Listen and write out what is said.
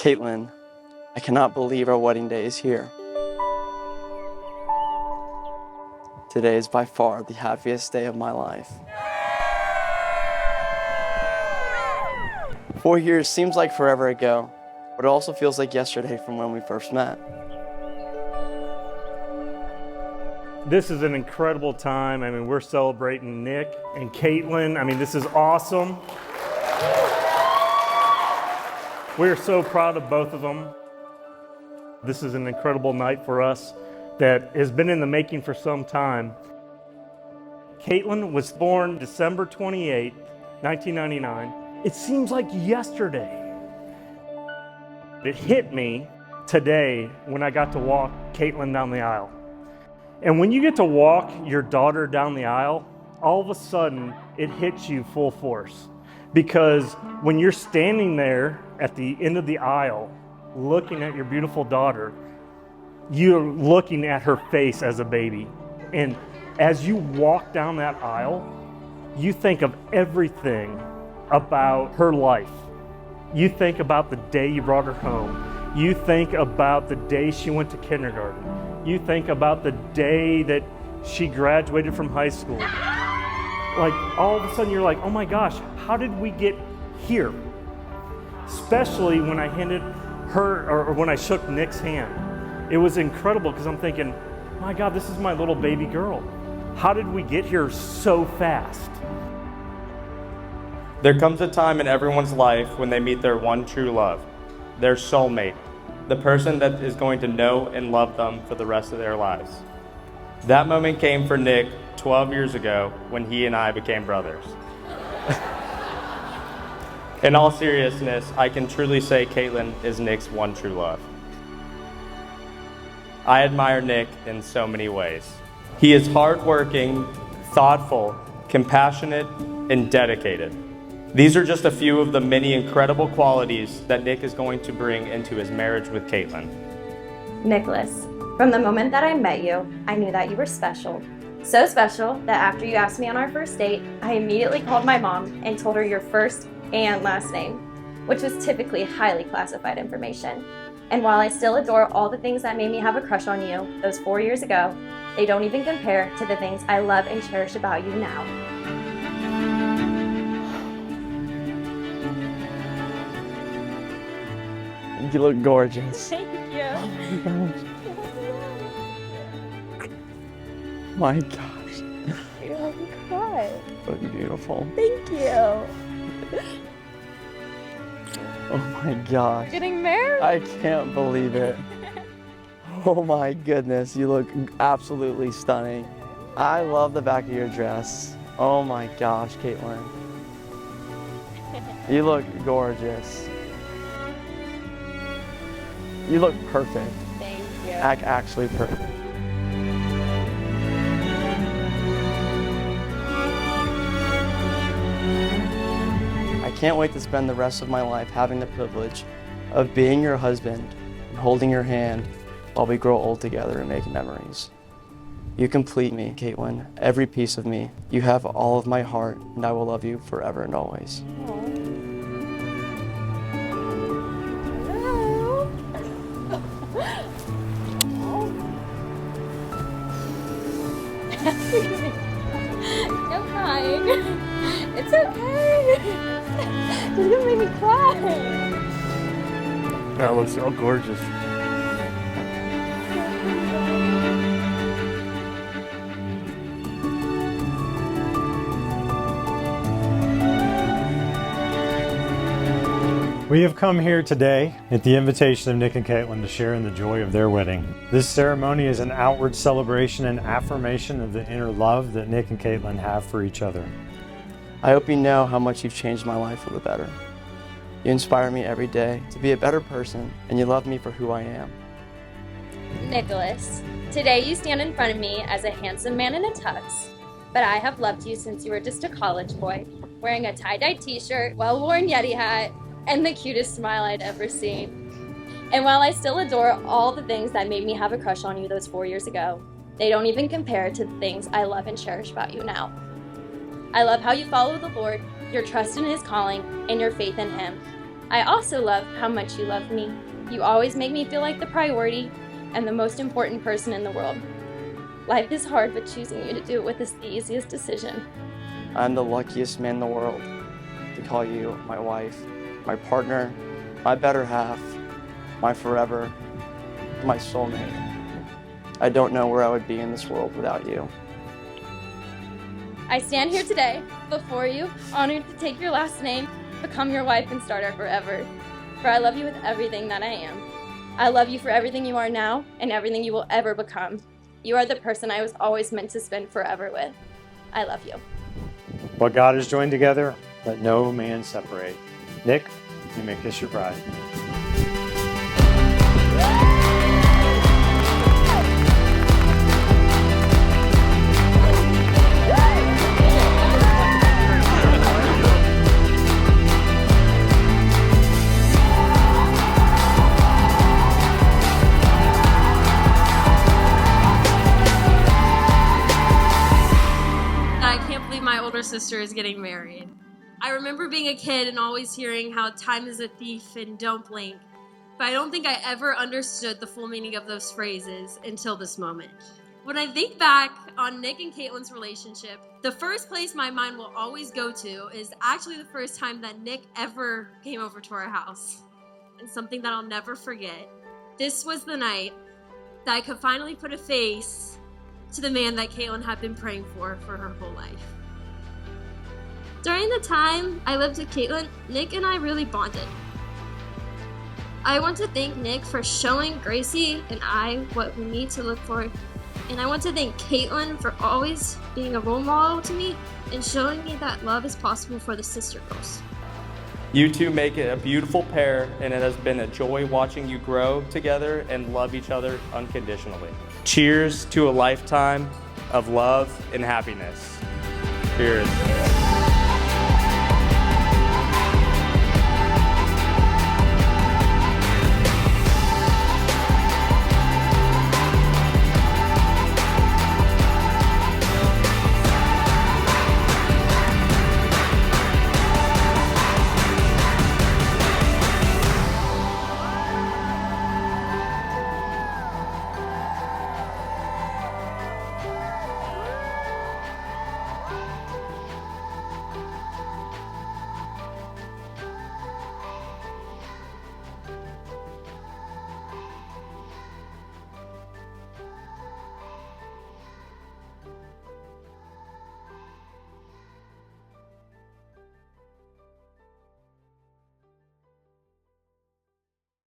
Kaitlin, I cannot believe our wedding day is here. Today is by far the happiest day of my life. 4 years seems like forever ago, but it also feels like yesterday from when we first met. This is an incredible time. I mean, we're celebrating Nick and Kaitlin. I mean, this is awesome. We're so proud of both of them. This is an incredible night for us that has been in the making for some time. Kaitlin was born December 28, 1999. It seems like yesterday. It hit me today when I got to walk Kaitlin down the aisle. And when you get to walk your daughter down the aisle, all of a sudden it hits you full force. Because when you're standing there at the end of the aisle, looking at your beautiful daughter, you're looking at her face as a baby. And as you walk down that aisle, you think of everything about her life. You think about the day you brought her home. You think about the day she went to kindergarten. You think about the day that she graduated from high school. Like, all of a sudden you're like, oh my gosh, how did we get here? Especially when I handed her, or when I shook Nick's hand. It was incredible because I'm thinking, my God, this is my little baby girl. How did we get here so fast? There comes a time in everyone's life when they meet their one true love, their soulmate, the person that is going to know and love them for the rest of their lives. That moment came for Nick 12 years ago when he and I became brothers. In all seriousness, I can truly say Kaitlin is Nick's one true love. I admire Nick in so many ways. He is hardworking, thoughtful, compassionate, and dedicated. These are just a few of the many incredible qualities that Nick is going to bring into his marriage with Kaitlin. Nicholas, from the moment that I met you, I knew that you were special. So special that after you asked me on our first date, I immediately called my mom and told her your first and last name, which was typically highly classified information. And while I still adore all the things that made me have a crush on you those 4 years ago, they don't even compare to the things I love and cherish about you now. You look gorgeous. Thank you. My gosh. You're like a cry. You look beautiful. Thank you. Oh my gosh. Getting married? I can't believe it. Oh my goodness, you look absolutely stunning. I love the back of your dress. Oh my gosh, Kaitlin. You look gorgeous. You look perfect. Thank you. Actually perfect. I can't wait to spend the rest of my life having the privilege of being your husband and holding your hand while we grow old together and make memories. You complete me, Kaitlin, every piece of me. You have all of my heart, and I will love you forever and always. I'm crying. It's okay. She's gonna make me cry. That looks so gorgeous. We have come here today at the invitation of Nick and Kaitlin to share in the joy of their wedding. This ceremony is an outward celebration and affirmation of the inner love that Nick and Kaitlin have for each other. I hope you know how much you've changed my life for the better. You inspire me every day to be a better person, and you love me for who I am. Nicholas, today you stand in front of me as a handsome man in a tux, but I have loved you since you were just a college boy, wearing a tie-dye t-shirt, well-worn Yeti hat, and the cutest smile I'd ever seen. And while I still adore all the things that made me have a crush on you those 4 years ago, they don't even compare to the things I love and cherish about you now. I love how you follow the Lord, your trust in His calling, and your faith in Him. I also love how much you love me. You always make me feel like the priority and the most important person in the world. Life is hard, but choosing you to do it with is the easiest decision. I'm the luckiest man in the world to call you my wife, my partner, my better half, my forever, my soulmate. I don't know where I would be in this world without you. I stand here today before you, honored to take your last name, become your wife, and start our forever. For I love you with everything that I am. I love you for everything you are now and everything you will ever become. You are the person I was always meant to spend forever with. I love you. What God has joined together, let no man separate. Nick, you may kiss your bride. My older sister is getting married. I remember being a kid and always hearing how time is a thief and don't blink, but I don't think I ever understood the full meaning of those phrases until this moment. When I think back on Nick and Kaitlin's relationship, the first place my mind will always go to is actually the first time that Nick ever came over to our house, and something that I'll never forget. This was the night that I could finally put a face to the man that Kaitlin had been praying for her whole life. During the time I lived with Kaitlin, Nick and I really bonded. I want to thank Nick for showing Gracie and I what we need to look for, and I want to thank Kaitlin for always being a role model to me and showing me that love is possible for the sister girls. You two make it a beautiful pair, and it has been a joy watching you grow together and love each other unconditionally. Cheers to a lifetime of love and happiness. Cheers.